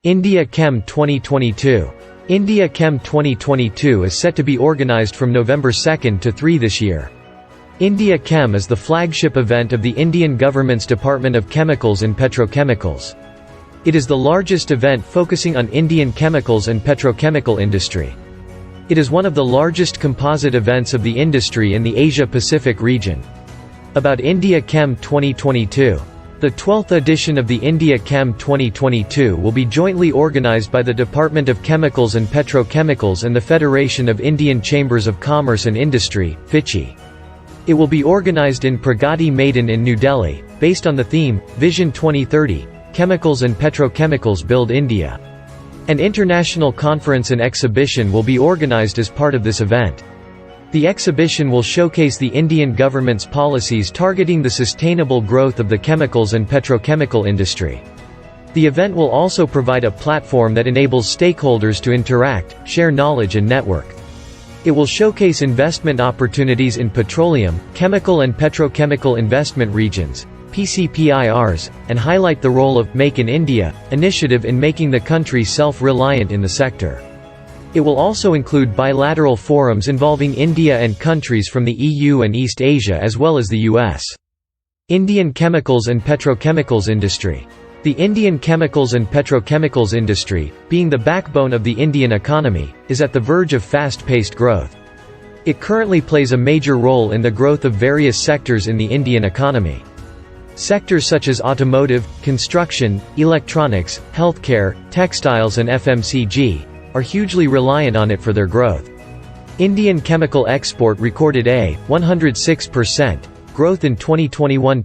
India Chem 2022. India Chem 2022 is set to be organised from November 2 to 3 this year. India Chem is the flagship event of the Indian government's Department of Chemicals and Petrochemicals. It is the largest event focusing on Indian chemicals and petrochemical industry. It is one of the largest composite events of the industry in the Asia-Pacific region. About India Chem 2022. The 12th edition of the India Chem 2022 will be jointly organised by the Department of Chemicals and Petrochemicals and the Federation of Indian Chambers of Commerce and Industry, FICCI. It will be organised in Pragati Maidan in New Delhi, based on the theme, Vision 2030, Chemicals and Petrochemicals Build India. An international conference and exhibition will be organised as part of this event. The exhibition will showcase the Indian government's policies targeting the sustainable growth of the chemicals and petrochemical industry. The event will also provide a platform that enables stakeholders to interact, share knowledge and network. It will showcase investment opportunities in petroleum, chemical and petrochemical investment regions, PCPIRs, and highlight the role of Make in India initiative in making the country self-reliant in the sector. It will also include bilateral forums involving India and countries from the EU and East Asia as well as the US. Indian chemicals and petrochemicals industry. The Indian chemicals and petrochemicals industry, being the backbone of the Indian economy, is at the verge of fast-paced growth. It currently plays a major role in the growth of various sectors in the Indian economy. Sectors such as automotive, construction, electronics, healthcare, textiles and FMCG are hugely reliant on it for their growth. Indian chemical export recorded a 106% growth in 2021.